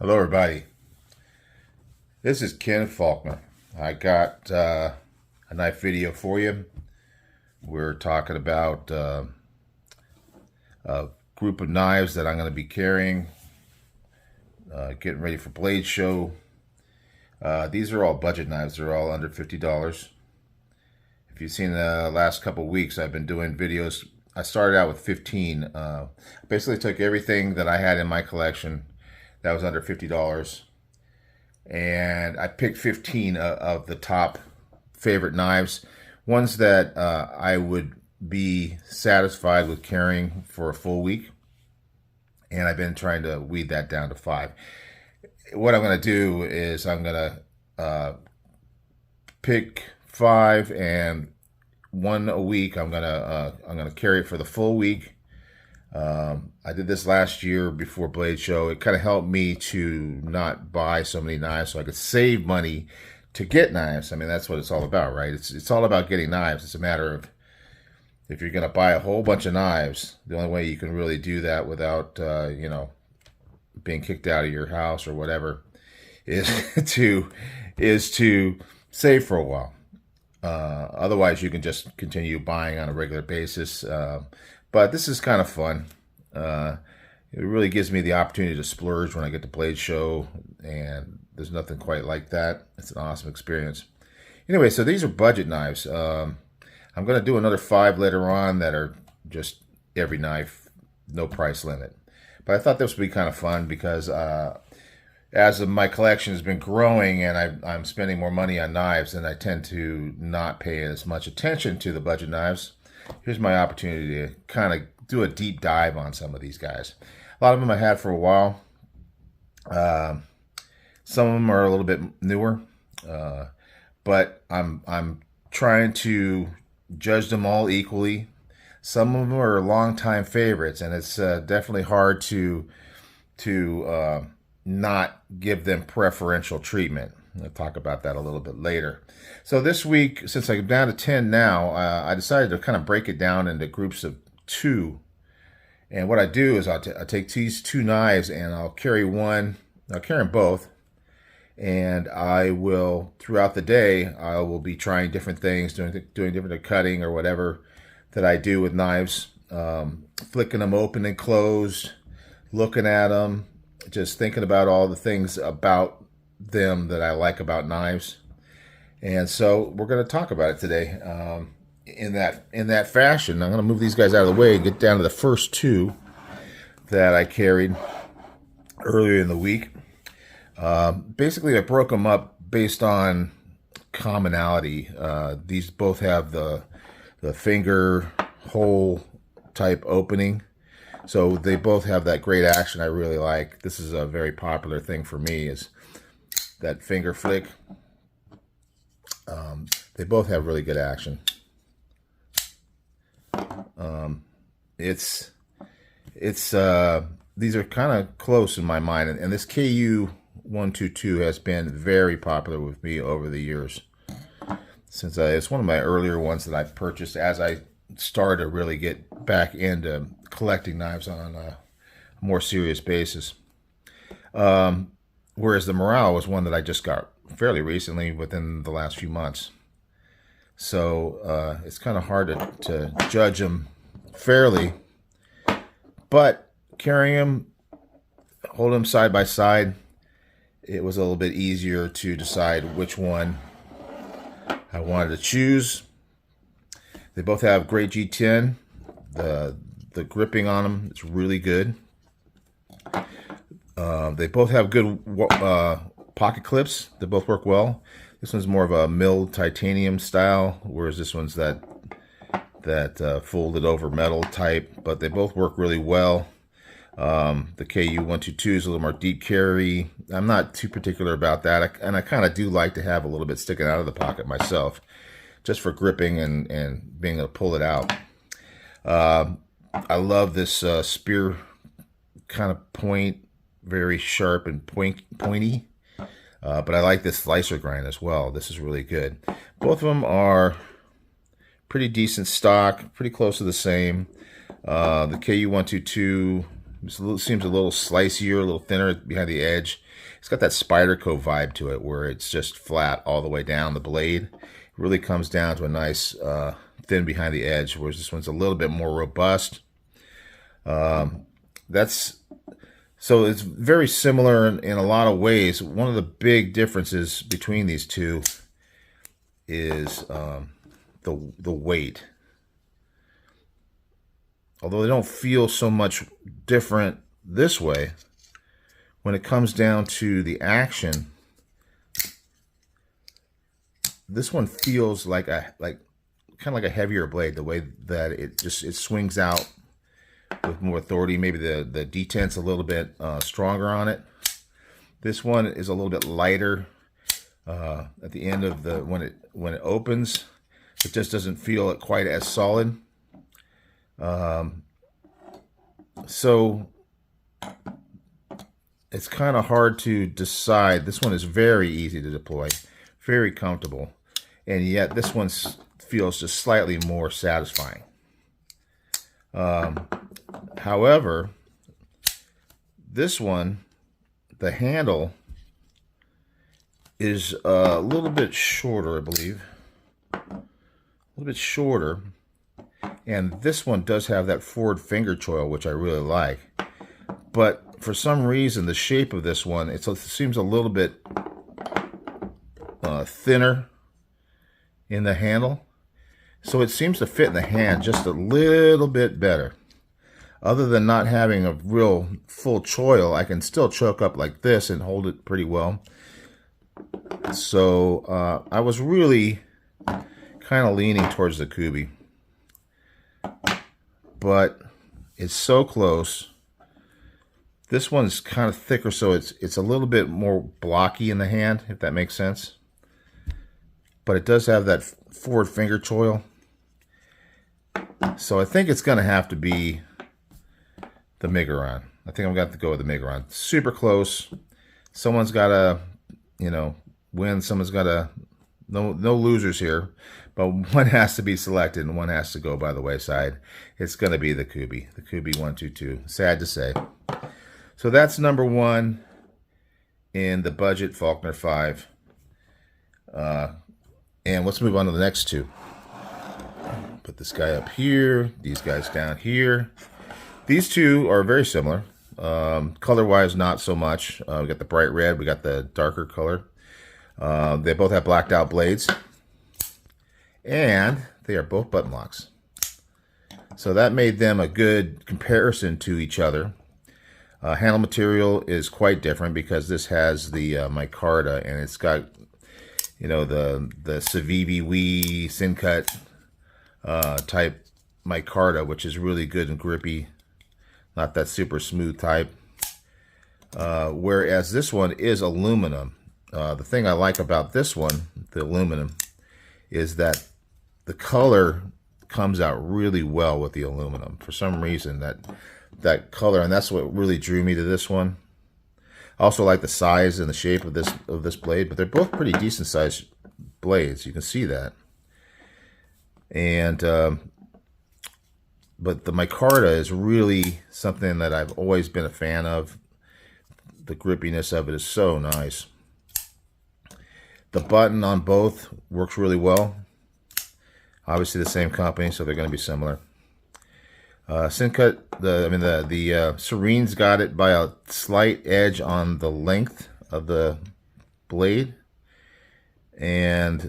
Hello, everybody. This is Ken Faulkner. I got a knife video for you. We're talking about a group of knives that I'm going to be carrying, getting ready for Blade Show. These are all budget knives. They're all under $50. If you've seen the last couple weeks, I've been doing videos. I started out with 15. Basically took everything that I had in my collection that was under $50, and I picked 15 of the top favorite knives, ones that I would be satisfied with carrying for a full week, and I've been trying to weed that down to 5. What I'm going to do is I'm going to pick 5, and one a week. I'm gonna carry it for the full week. I did this last year before Blade Show. It kind of helped me to not buy so many knives, so I could save money to get knives. I mean, that's what it's all about, right? It's all about getting knives. It's a matter of, if you're gonna buy a whole bunch of knives, the only way you can really do that without being kicked out of your house or whatever is to save for a while. Otherwise, you can just continue buying on a regular basis. But this is kind of fun. It really gives me the opportunity to splurge when I get to Blade Show, and there's nothing quite like that. It's an awesome experience. Anyway, so these are budget knives. I'm going to do another 5 later on that are just every knife, no price limit. But I thought this would be kind of fun because as my collection has been growing and I'm spending more money on knives, and I tend to not pay as much attention to the budget knives. Here's my opportunity to kind of do a deep dive on some of these guys. A lot of them I had for a while. Some of them are a little bit newer, but I'm trying to judge them all equally. Some of them are longtime favorites, and it's definitely hard to not give them preferential treatment. I'll talk about that a little bit later. So this week, since I'm down to 10 now, I decided to kind of break it down into groups of 2. And what I do is I'll take these 2 knives and I'll carry one. I'll carry them both. And I will, throughout the day, I will be trying different things, doing different cutting or whatever that I do with knives. Flicking them open and closed, looking at them, just thinking about all the things about them that I like about knives. And so we're going to talk about it today in that fashion. I'm going to move these guys out of the way and get down to the first 2 that I carried earlier in the week. Basically, I broke them up based on commonality. These both have the finger hole type opening. So they both have that great action I really like. This is a very popular thing for me, is that finger flick. They both have really good action. These are kind of close in my mind, and this KU122 has been very popular with me over the years. Since it's one of my earlier ones that I purchased as I started to really get back into collecting knives on a more serious basis. Whereas the Morale was one that I just got fairly recently, within the last few months. So it's kind of hard to judge them fairly. But carrying them, holding them side by side, it was a little bit easier to decide which one I wanted to choose. They both have great G10. The gripping on them is really good. They both have good pocket clips. They both work well. This one's more of a milled titanium style, whereas this one's that folded over metal type. But they both work really well. The KU122 is a little more deep carry. I'm not too particular about that, and I kind of do like to have a little bit sticking out of the pocket myself, just for gripping and being able to pull it out. I love this spear kind of point, very sharp and pointy. But I like this slicer grind as well. This is really good. Both of them are pretty decent stock, pretty close to the same. The KU122 seems a little slicier, a little thinner behind the edge. It's got that Spyderco vibe to it, where it's just flat all the way down the blade. It really comes down to a nice thin behind the edge, whereas this one's a little bit more robust. So it's very similar in a lot of ways. One of the big differences between these two is the weight. Although they don't feel so much different this way, when it comes down to the action, this one feels like kind of like a heavier blade, the way that it swings out with more authority. Maybe the detent's a little bit stronger on it. This one is a little bit lighter at the end of when it opens. It just doesn't feel quite as solid. So it's kind of hard to decide. This one is very easy to deploy, very comfortable, and yet this one feels just slightly more satisfying. However, this one, the handle is a little bit shorter, I believe. A little bit shorter. And this one does have that forward finger choil, which I really like. But for some reason, the shape of this one, it seems a little bit thinner in the handle. So it seems to fit in the hand just a little bit better. Other than not having a real full choil, I can still choke up like this and hold it pretty well. So I was really kind of leaning towards the Kubi. But it's so close. This one's kind of thicker, so it's a little bit more blocky in the hand, if that makes sense. But it does have that forward finger choil. So I think it's going to have to be the Miguron. I think I'm going to have to go with the Miguron. Super close. Someone's got to, win. Someone's got to, no losers here. But one has to be selected and one has to go by the wayside. It's going to be the Kubi 122. Sad to say. So that's number one in the budget Faulkner 5. And let's move on to the next two. Put this guy up here, these guys down here. These two are very similar. Color-wise, not so much. We got the bright red, we got the darker color. They both have blacked out blades. And they are both button locks. So that made them a good comparison to each other. Handle material is quite different because this has the micarta, and it's got, the Civivi Wii Syncut type micarta, which is really good and grippy, not that super smooth type. Whereas this one is aluminum. The thing I like about this one, the aluminum, is that the color comes out really well with the aluminum. For some reason, that color, and that's what really drew me to this one. I also like the size and the shape of this blade, but they're both pretty decent sized blades. You can see that. And but the micarta is really something that I've always been a fan of. The grippiness of it is so nice. The button on both works really well. Obviously the same company, so they're going to be similar. Syncut, the Serene's got it by a slight edge on the length of the blade. And,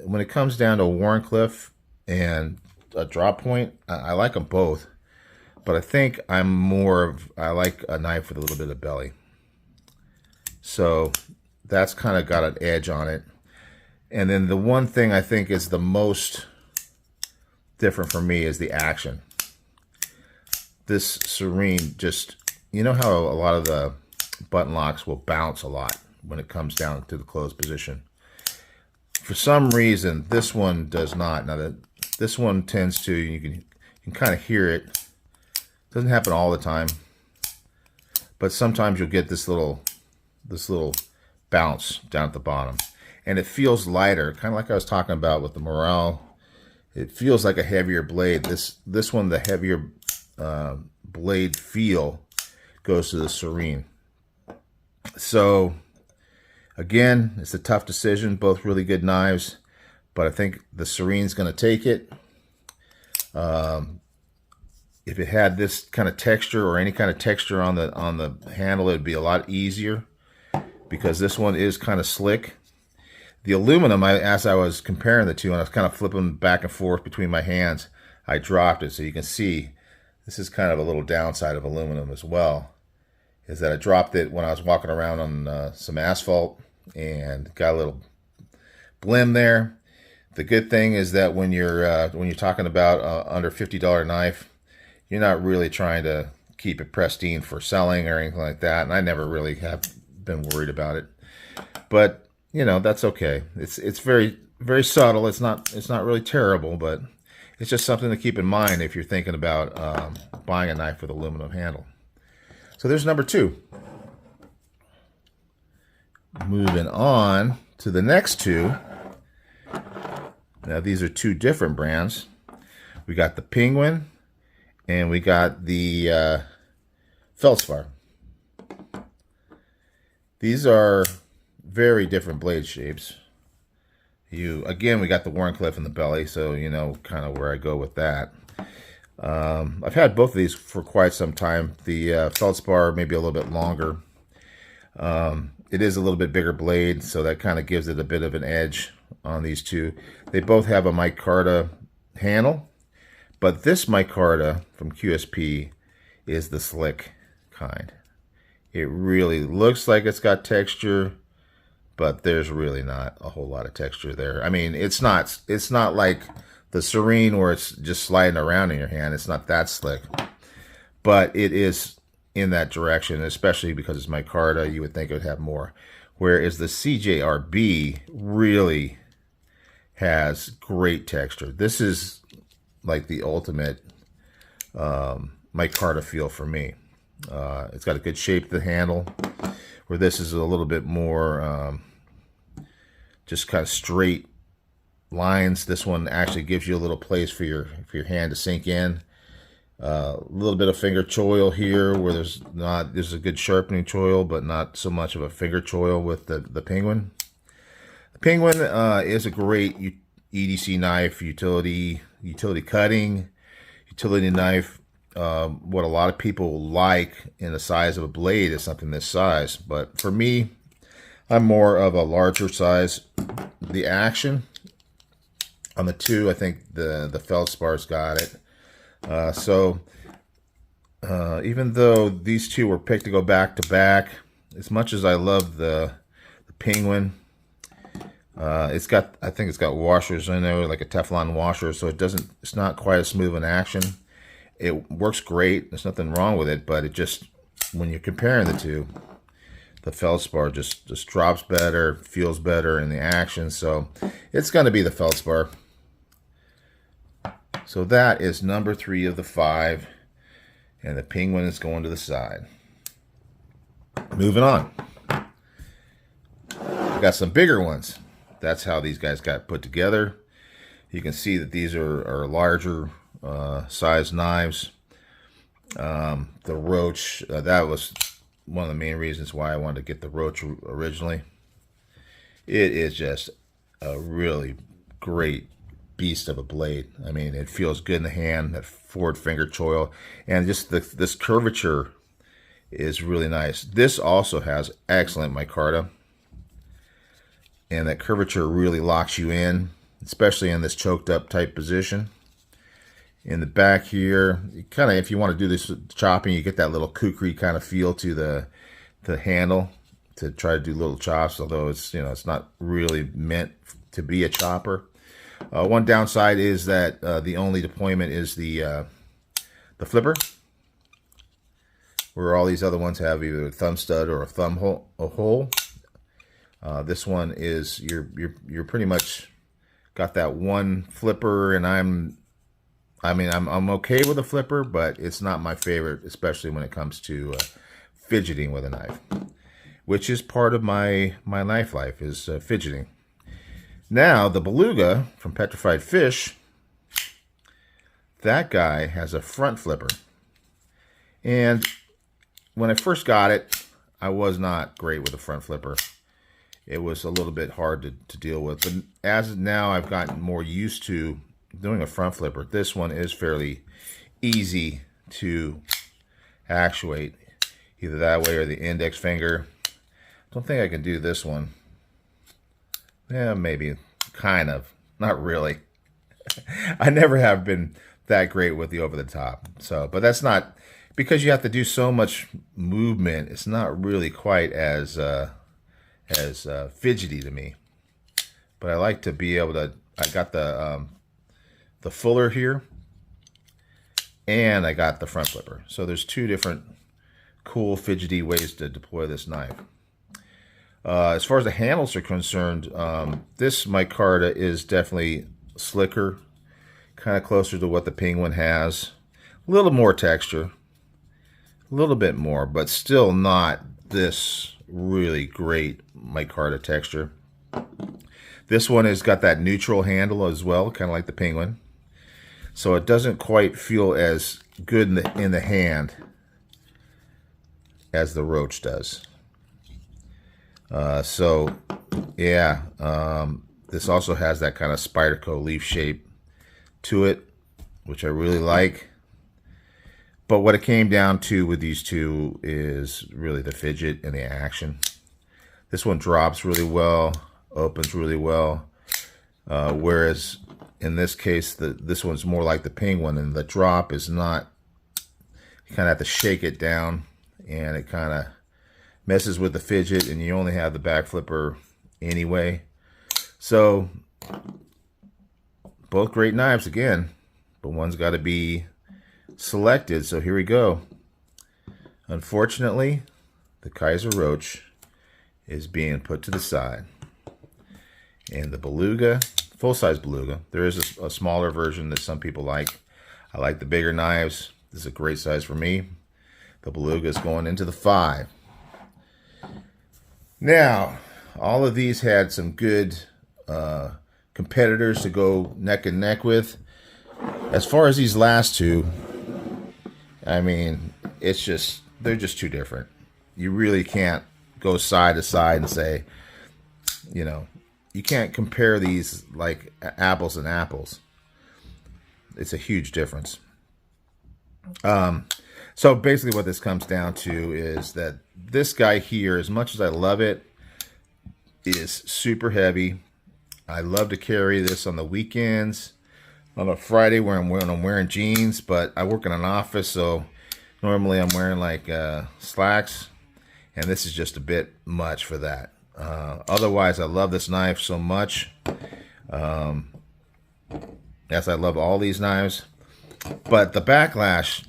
when it comes down to Warncliffe and a drop point, I like them both. But I think I like a knife with a little bit of belly. So that's kind of got an edge on it. And then the one thing I think is the most different for me is the action. This Serene just, how a lot of the button locks will bounce a lot when it comes down to the closed position. For some reason, this one does not. Now, this one tends to, you can kind of hear it. It doesn't happen all the time, but sometimes you'll get this little bounce down at the bottom. And it feels lighter, kind of like I was talking about with the Morale. It feels like a heavier blade. This one, the heavier blade feel goes to the Serene. So again, it's a tough decision. Both really good knives, but I think the Serene's going to take it. If it had this kind of texture or any kind of texture on the handle, it would be a lot easier, because this one is kind of slick. The aluminum, as I was comparing the two, and I was kind of flipping back and forth between my hands, I dropped it. So you can see this is kind of a little downside of aluminum as well, is that I dropped it when I was walking around on some asphalt and got a little blim there. The good thing is that when you're talking about under $50 knife, you're not really trying to keep it pristine for selling or anything like that. And I never really have been worried about it. But you know, that's okay. It's very, very subtle. It's not really terrible, but it's just something to keep in mind if you're thinking about buying a knife with aluminum handle. So there's number 2. Moving on to the next 2. Now these are 2 different brands. We got the Penguin and we got the Feldspar. These are very different blade shapes. Again, we got the Wharncliffe in the belly, so you know kind of where I go with that. I've had both of these for quite some time. The Feldspar maybe a little bit longer. It is a little bit bigger blade, so that kind of gives it a bit of an edge on these two. They both have a micarta handle, but this micarta from QSP is the slick kind. It really looks like it's got texture, but there's really not a whole lot of texture there. I mean, it's not like the Serene where it's just sliding around in your hand. It's not that slick, but it is in that direction, especially because it's micarta. You would think it would have more. Whereas the CJRB really has great texture. This is like the ultimate micarta feel for me. It's got a good shape to the handle, where this is a little bit more just kind of straight lines. This one actually gives you a little place for your hand to sink in. A little bit of finger choil here, where there's a good sharpening choil, but not so much of a finger choil with the Penguin. The Penguin is a great EDC knife, utility cutting, utility knife. What a lot of people like in the size of a blade is something this size, but for me, I'm more of a larger size. The action on the two, I think the Feldspar's got it. So even though these two were picked to go back to back, as much as I love the Penguin, I think it's got washers in there, like a Teflon washer, so it's not quite as smooth in action. It works great. There's nothing wrong with it, but it just, when you're comparing the two, the Feldspar just drops better, feels better in the action. So it's going to be the Feldspar. So that is number 3 of the 5, and the Penguin is going to the side. Moving on. I got some bigger ones. That's how these guys got put together. You can see that these are larger size knives. The Roach, that was one of the main reasons why I wanted to get the Roach originally. It is just a really great beast of a blade. I mean, it feels good in the hand, that forward finger choil, and just this curvature is really nice. This also has excellent micarta, and that curvature really locks you in, especially in this choked up type position. In the back here, kind of, if you want to do this chopping, you get that little kukri kind of feel to the handle to try to do little chops, although it's not really meant to be a chopper. One downside is that the only deployment is the flipper, where all these other ones have either a thumb stud or a thumb hole. This one is you're pretty much got that one flipper, and I'm okay with a flipper, but it's not my favorite, especially when it comes to fidgeting with a knife, which is part of my knife life, is fidgeting. Now, the Beluga from Petrified Fish, that guy has a front flipper. And when I first got it, I was not great with the front flipper. It was a little bit hard to deal with. But as now I've gotten more used to doing a front flipper, this one is fairly easy to actuate, either that way or the index finger. Don't think I can do this one. Yeah, maybe, kind of, not really. I never have been that great with the over the top. So, but that's not, because you have to do so much movement, it's not really quite as fidgety to me. But I like to be able to, I got the fuller here, and I got the front flipper. So there's two different cool fidgety ways to deploy this knife. As far as the handles are concerned, this micarta is definitely slicker, kind of closer to what the Penguin has. A little more texture, a little bit more, but still not this really great micarta texture. This one has got that neutral handle as well, kind of like the Penguin. So it doesn't quite feel as good in the hand as the Roach does. So yeah, this also has that kind of Spyderco leaf shape to it, which I really like. But what it came down to with these two is really the fidget and the action. This one drops really well, opens really well, whereas in this case, this one's more like the Penguin, and the drop is not, you kind of have to shake it down, and it kind of messes with the fidget, and you only have the back flipper anyway. So both great knives again, but one's got to be selected. So here we go. Unfortunately, the Kaiser Roach is being put to the side, and the Beluga, full-size Beluga, there is a smaller version that some people like. I like the bigger knives. This is a great size for me. The Beluga is going into the 5. Now, all of these had some good competitors to go neck and neck with. As far as these last two, I mean, it's just, they're just too different. You really can't go side to side and say, you know, you can't compare these like apples and apples. It's a huge difference. So basically what this comes down to is that this guy here, as much as I love it, is super heavy. I love to carry this on the weekends, on a Friday when I'm wearing jeans, but I work in an office, so normally I'm wearing like slacks, and this is just a bit much for that. Otherwise, I love this knife so much, as I love all these knives. But the Backlash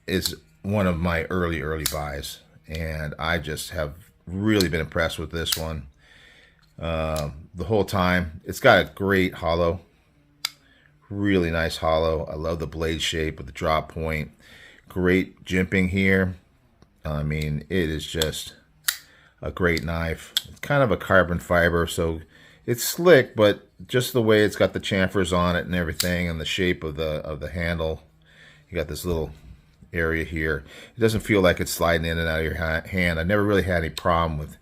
is one of my early buys, and I just have really been impressed with this one the whole time. It's got a great hollow, really nice hollow. I love the blade shape with the drop point. Great jimping here. I mean, it is just a great knife. It's kind of a carbon fiber, so it's slick, but just the way it's got the chamfers on it and everything, and the shape of the handle. You got this little area here. It doesn't feel like it's sliding in and out of your hand. I never really had any problem with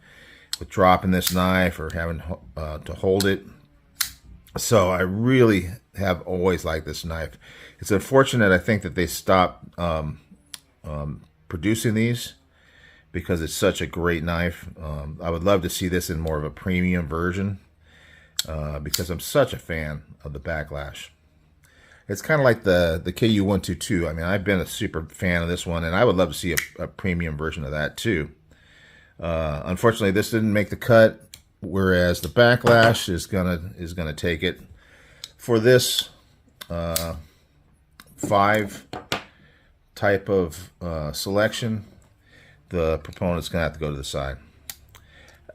dropping this knife or having to hold it. So I really have always liked this knife. It's unfortunate, I think, that they stopped producing these, because it's such a great knife. I would love to see this in more of a premium version, because I'm such a fan of the Backlash. It's kind of like the KU122. I mean, I've been a super fan of this one, and I would love to see a premium version of that too. Unfortunately, this didn't make the cut, whereas the Backlash is gonna take it. For this 5 type of selection, the proponent's gonna have to go to the side.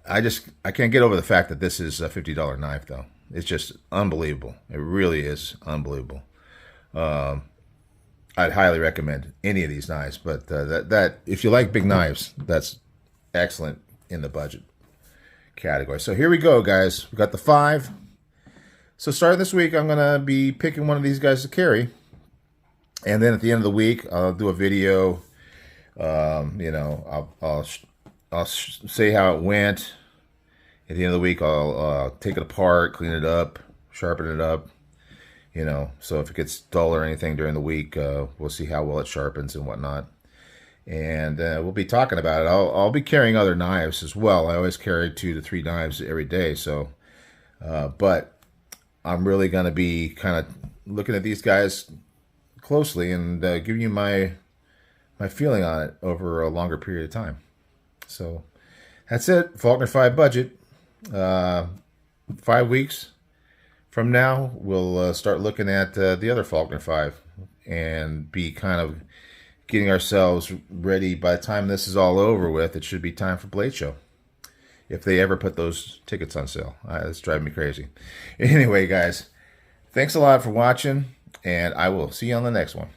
I can't get over the fact that this is a $50 knife, though. It's just unbelievable. It really is unbelievable. I'd highly recommend any of these knives, but that if you like big knives, that's excellent in the budget category. So here we go, guys. We got the 5. So starting this week, I'm gonna be picking one of these guys to carry, and then at the end of the week, I'll do a video You know, I'll say how it went. At the end of the week, I'll take it apart, clean it up, sharpen it up. You know, so if it gets dull or anything during the week, we'll see how well it sharpens and whatnot. And we'll be talking about it. I'll be carrying other knives as well. I always carry 2 to 3 knives every day. So, but I'm really going to be kind of looking at these guys closely and giving you my feeling on it over a longer period of time. So that's it. Faulkner 5 budget. 5 weeks from now, we'll start looking at the other Faulkner 5 and be kind of getting ourselves ready. By the time this is all over with, it should be time for Blade Show. If they ever put those tickets on sale. That's driving me crazy. Anyway, guys, thanks a lot for watching, and I will see you on the next one.